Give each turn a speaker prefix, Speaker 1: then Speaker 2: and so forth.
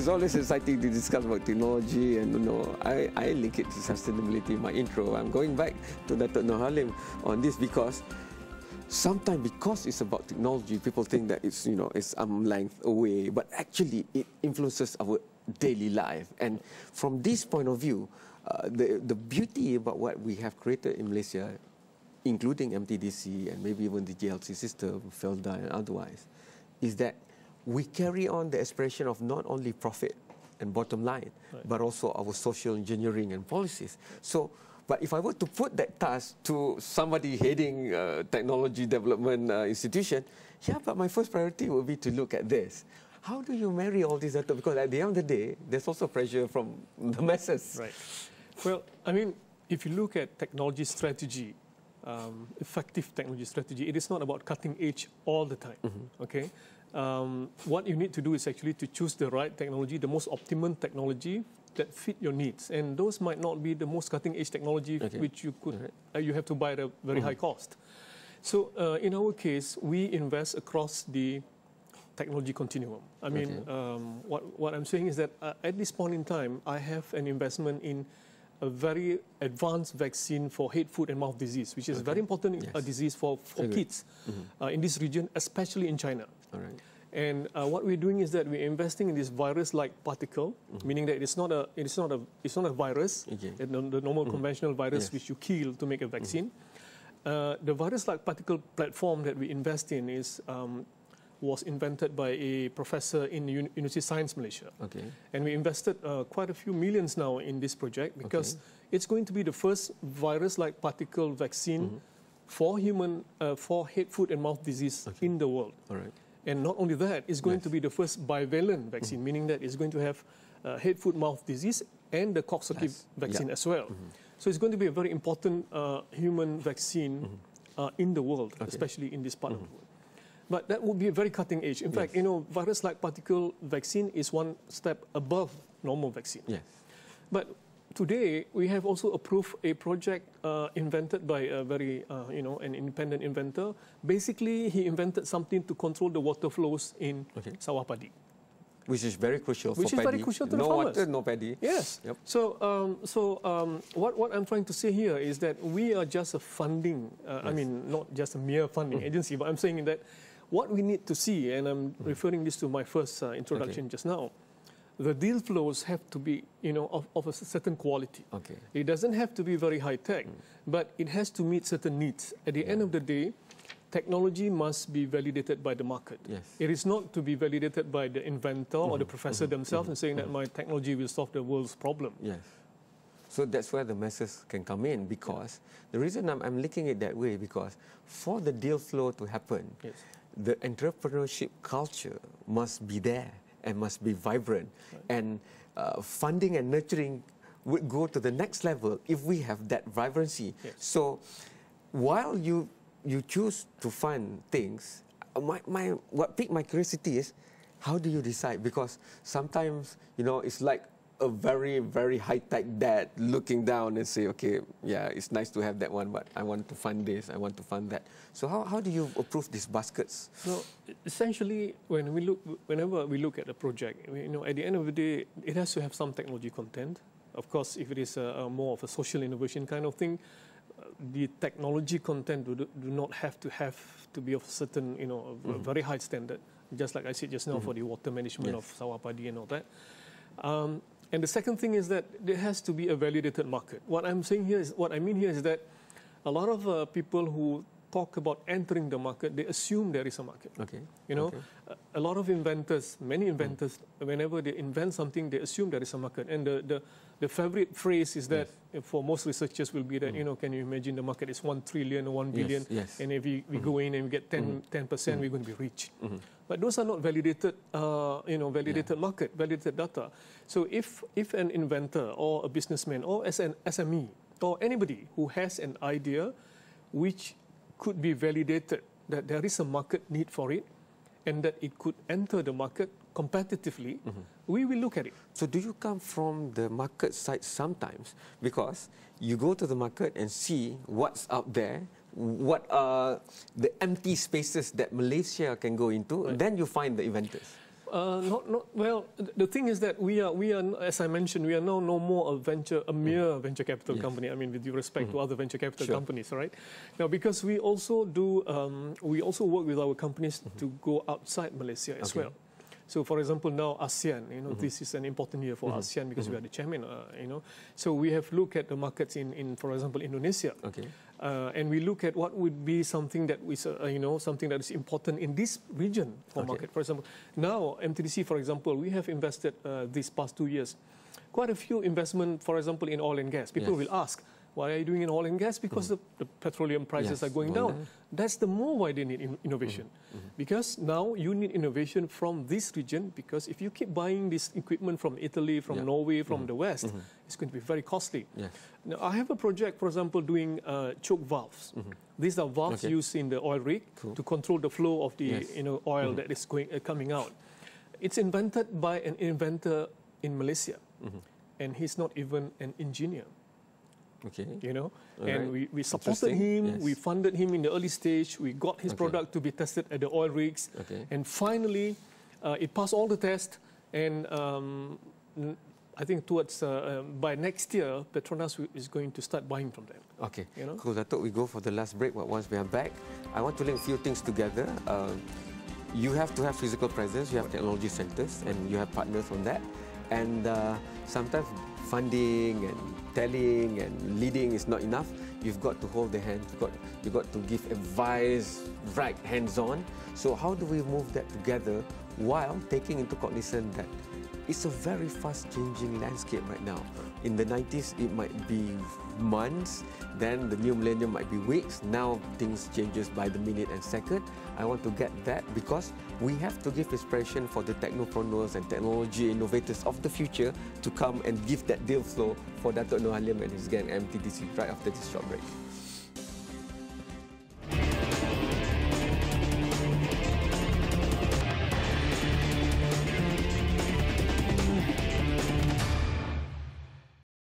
Speaker 1: it's always exciting to discuss about technology, and I link it to sustainability in my intro. I'm going back to Datuk Nur Halim on this because sometimes because it's about technology, people think that it's it's arm's length away, but actually it influences our daily life. And from this point of view, the beauty about what we have created in Malaysia, including MTDC and maybe even the GLC system, Felda and otherwise, is that we carry on the aspiration of not only profit and bottom line, but also our social engineering and policies. So, but if I were to put that task to somebody heading technology development institution, yeah, but my first priority would be to look at this. How do you marry all these data? Because at the end of the day, there's also pressure from the masses.
Speaker 2: Right. Well, I mean, if you look at technology strategy, effective technology strategy, it is not about cutting edge all the time, okay? What you need to do is actually to choose the right technology, the most optimum technology that fit your needs. And those might not be the most cutting edge technology which you could, you have to buy at a very high cost. So in our case, we invest across the technology continuum. I mean, what I'm saying is that at this point in time, I have an investment in a very advanced vaccine for head, foot and mouth disease, which is a very important disease for kids in this region, especially in China.
Speaker 1: All right.
Speaker 2: And what we're doing is that we're investing in this virus-like particle, meaning that it's not a virus, the normal conventional virus which you kill to make a vaccine. The virus-like particle platform that we invest in was invented by a professor in University of Science Malaysia. And we invested quite a few millions now in this project because it's going to be the first virus-like particle vaccine for human, for head, foot and mouth disease in the world. And not only that, it's going to be the first bivalent vaccine, meaning that it's going to have head, foot, mouth disease and the Coxsackie vaccine as well. So it's going to be a very important human vaccine in the world, especially in this part of the world. But that would be a very cutting edge. In fact, virus-like particle vaccine is one step above normal vaccine. But today, we have also approved a project invented by a very, an independent inventor. Basically, he invented something to control the water flows in sawah padi.
Speaker 1: Which is very crucial for paddy.
Speaker 2: Which is very crucial to the farmers.
Speaker 1: No water, no paddy.
Speaker 2: Yes. So, what I'm trying to say here is that we are just a funding, I mean, not just a mere funding agency, but I'm saying that what we need to see, and I'm referring this to my first introduction just now, the deal flows have to be, of a certain quality. It doesn't have to be very high tech, but it has to meet certain needs. At the end of the day, technology must be validated by the market. It is not to be validated by the inventor or the professor themselves and saying that my technology will solve the world's problem.
Speaker 1: So that's where the masses can come in, because the reason I'm looking at it that way, because for the deal flow to happen, the entrepreneurship culture must be there and must be vibrant. And funding and nurturing would go to the next level if we have that vibrancy. So while you choose to fund things, what piqued my curiosity is, how do you decide? Because sometimes, it's like a very, very high-tech dad looking down and say, okay, yeah, it's nice to have that one, but I want to fund this, I want to fund that. So how do you approve these baskets?
Speaker 2: So essentially, whenever we look at a project, at the end of the day, it has to have some technology content. Of course, if it is more of a social innovation kind of thing, the technology content do not have to be of certain, a very high standard. Just like I said just now for the water management of sawah padi and all that. And the second thing is that there has to be a validated market. What I mean here is that a lot of people who talk about entering the market, they assume there is a market. A lot of inventors, many inventors, whenever they invent something, they assume there is a market. And the favorite phrase is that for most researchers will be that, can you imagine the market is 1 trillion or 1 billion, and if we go in and we get 10%, we're going to be rich. But those are not validated, validated market, validated data. So if an inventor or a businessman or as an SME or anybody who has an idea which could be validated that there is a market need for it and that it could enter the market competitively, we will look at it.
Speaker 1: So do you come from the market side sometimes? Because you go to the market and see what's out there, what are the empty spaces that Malaysia can go into, and then you find the inventors.
Speaker 2: Well, the thing is that we are, as I mentioned, we are now no more a mere venture capital company. I mean, with due respect to other venture capital companies, right? Now, because we also work with our companies to go outside Malaysia as well. So, for example, now ASEAN, this is an important year for ASEAN because we are the chairman, So we have looked at the markets in for example, Indonesia. And we look at what would be something that is, something that is important in this region for market. For example, now MTDC, for example, we have invested these past 2 years quite a few investment, for example, in oil and gas. People will ask, why are you doing in oil and gas? Because the petroleum prices are going down. That's the more why they need innovation. Because now you need innovation from this region, because if you keep buying this equipment from Italy, from Norway, from the West, it's going to be very costly. Now, I have a project, for example, doing choke valves. These are valves used in the oil rig to control the flow of the oil that is coming out. It's invented by an inventor in Malaysia, and he's not even an engineer. And we supported him, we funded him in the early stage, we got his product to be tested at the oil rigs, and finally it passed all the tests, and I think towards, by next year, Petronas is going to start buying from them.
Speaker 1: Cool. I thought we go for the last break, but once we are back, I want to link a few things together. You have to have physical presence, you have technology centers, and you have partners on that, and sometimes funding and telling and leading is not enough. You've got to hold the hand. You've got to give advice, right, hands-on. So how do we move that together while taking into cognizance that it's a very fast-changing landscape right now. In the 90s, it might be months. Then the new millennium might be weeks. Now things changes by the minute and second. I want to get that because we have to give inspiration for the technopreneurs and technology innovators of the future to come and give that deal flow for Datuk Nur Halim and his gang MTDC right after this short break.